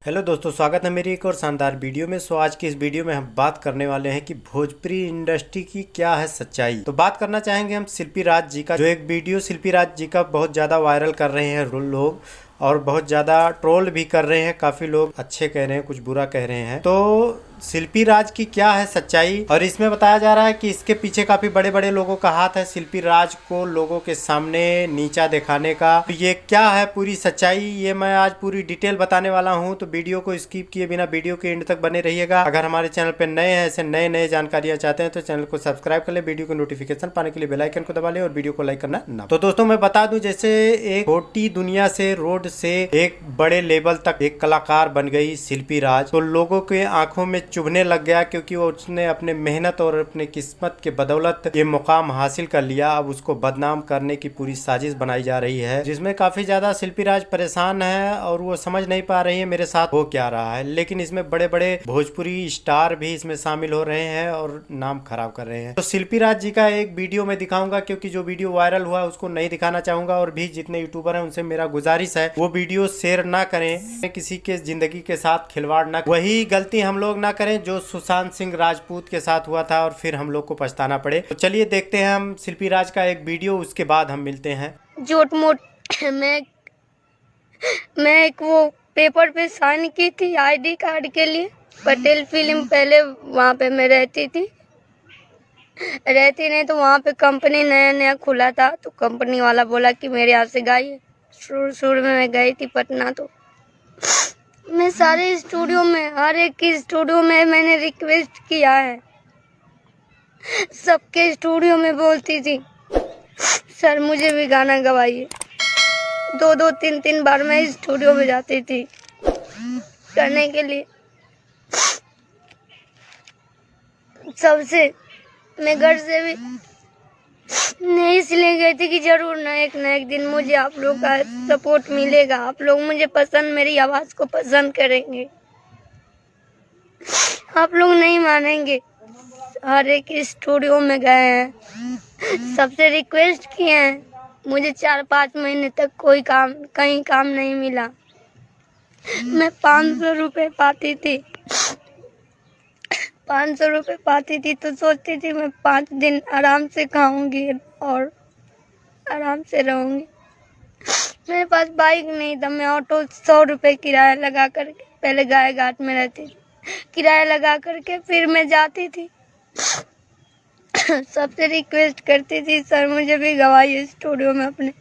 Hello दोस्तों, स्वागत है मेरी एक और शानदार वीडियो में। आज की इस वीडियो में हम बात करने वाले हैं कि भोजपुरी इंडस्ट्री की क्या है सच्चाई। तो बात करना चाहेंगे हम शिल्पी राज जी का, जो एक वीडियो शिल्पी राज जी का बहुत ज़्यादा वायरल कर रहे हैं लोग, और बहुत ज़्यादा ट्रोल भी कर रहे हैं। काफ़ी लोग अच्छे कह रहे हैं, कुछ बुरा कह रहे हैं। तो शिल्पी राज की क्या है सच्चाई, और इसमें बताया जा रहा है कि इसके पीछे काफ़ी बड़े बड़े लोगों का हाथ है शिल्पी राज को लोगों के सामने नीचा दिखाने का। तो ये क्या है पूरी सच्चाई, ये मैं आज पूरी डिटेल बताने वाला हूँ। तो वीडियो को स्किप किए बिना वीडियो के एंड तक बने रहिएगा। अगर हमारे चैनल पर नए हैं, ऐसे नए नए जानकारियाँ चाहते हैं तो चैनल को सब्सक्राइब कर ले, वीडियो को नोटिफिकेशन पाने के लिए बेल आइकन को दबा ले और वीडियो को लाइक करना ना। तो दोस्तों मैं बता दूं, जैसे एक छोटी दुनिया से, रोड से एक बड़े लेवल तक एक कलाकार बन गई शिल्पी राज, तो लोगों के आंखों में चुभने लग गया, क्योंकि उसने अपने मेहनत और अपने किस्मत के बदौलत ये मुकाम हासिल कर लिया। अब उसको बदनाम करने की पूरी साजिश बनाई जा रही है, जिसमें काफी ज्यादा शिल्पी राज परेशान है और वो समझ नहीं पा रही है मेरे साथ हो क्या रहा है। लेकिन इसमें बड़े बड़े भोजपुरी स्टार भी इसमें शामिल हो रहे हैं और नाम खराब कर रहे हैं। तो शिल्पी राज जी का एक वीडियो में दिखाऊंगा, क्योंकि जो वीडियो वायरल हुआ उसको नहीं दिखाना चाहूंगा। और भी जितने यूट्यूबर हैं उनसे मेरा गुजारिश है वो वीडियो शेयर ना करें, किसी के जिंदगी के साथ खिलवाड़ ना, वही गलती हम लोग ना करें जो सुशांत सिंह राजपूत के साथ हुआ था और फिर हम लोग को पछताना पड़े। तो चलिए देखते हैं हम शिल्पी राज का एक वीडियो, उसके बाद हम मिलते हैं। झूठ मूठ मैं एक वो पेपर पे साइन की थी आईडी कार्ड के लिए, पटेल फिल्म। पहले वहाँ पे मैं रहती नहीं तो वहाँ पे कंपनी नया नया खुला था, तो कंपनी वाला बोला कि मेरे यहाँ से गाइए। शुरू में मैं गई थी पटना, तो मैं सारे स्टूडियो में, हर एक स्टूडियो में मैंने रिक्वेस्ट किया है। सबके स्टूडियो में बोलती थी सर मुझे भी गाना गवाइए। 2-3 बार मैं स्टूडियो में जाती थी करने के लिए। सबसे मैं घर से भी नहीं, इसलिए गई थी कि जरूर ना एक दिन मुझे आप लोग का सपोर्ट मिलेगा, आप लोग मुझे पसंद, मेरी आवाज को पसंद करेंगे। आप लोग नहीं मानेंगे, हर एक स्टूडियो में गए हैं, सबसे रिक्वेस्ट किए हैं। मुझे 4-5 महीने तक कहीं काम नहीं मिला। मैं 500 रुपये पाती थी। 500 रुपये पाती थी तो सोचती थी मैं 5 दिन आराम से खाऊंगी और आराम से रहूंगी। मेरे पास बाइक नहीं था, मैं ऑटो 100 रुपये किराया लगा करके, पहले गाय घाट में रहती थी, किराया लगा करके फिर मैं जाती थी। सबसे रिक्वेस्ट करती थी सर मुझे भी गवाइए स्टूडियो में अपने।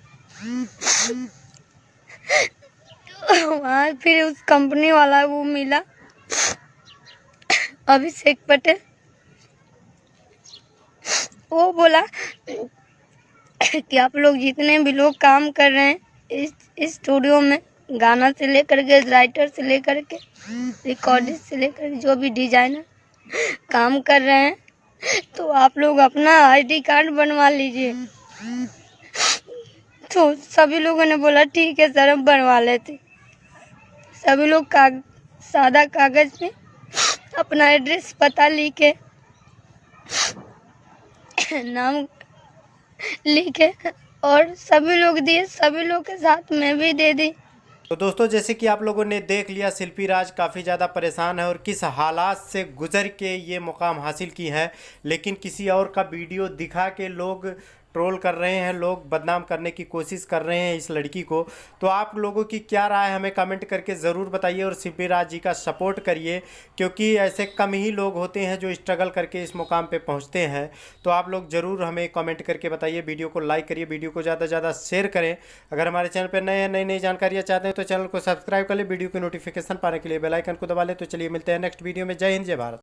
वहाँ फिर उस कंपनी वाला वो मिला, अभिषेक पटेल। वो बोला कि आप लोग जितने भी लोग काम कर रहे हैं इस स्टूडियो में, गाना से लेकर के, राइटर से लेकर के, रिकॉर्डिस्ट से लेकर जो भी डिजाइनर काम कर रहे हैं, तो आप लोग अपना आईडी कार्ड बनवा लीजिए। तो सभी लोगों ने बोला ठीक है सर हम बनवा लेते। सभी लोग सादा कागज पे अपना एड्रेस पता लिखे, नाम लिखे और सभी लोग दिए, सभी लोग के साथ मैं भी दे दी। तो दोस्तों जैसे कि आप लोगों ने देख लिया, शिल्पी राज काफ़ी ज़्यादा परेशान है और किस हालात से गुजर के ये मुकाम हासिल की है। लेकिन किसी और का वीडियो दिखा के लोग ट्रोल कर रहे हैं, लोग बदनाम करने की कोशिश कर रहे हैं इस लड़की को। तो आप लोगों की क्या राय हमें कमेंट करके ज़रूर बताइए और शिल्पी राज जी का सपोर्ट करिए, क्योंकि ऐसे कम ही लोग होते हैं जो स्ट्रगल करके इस मुकाम पे पहुंचते हैं। तो आप लोग ज़रूर हमें कमेंट करके बताइए, वीडियो को लाइक करिए, वीडियो को ज़्यादा से ज़्यादा शेयर करें। अगर हमारे चैनल पर नई नई जानकारियाँ चाहते हैं तो चैनल को सब्सक्राइब कर ले, वीडियो की नोटिफिकेशन पाने के लिए बेल आइकन को दबा ले। तो चलिए मिलते हैं नेक्स्ट वीडियो में। जय हिंद, जय भारत।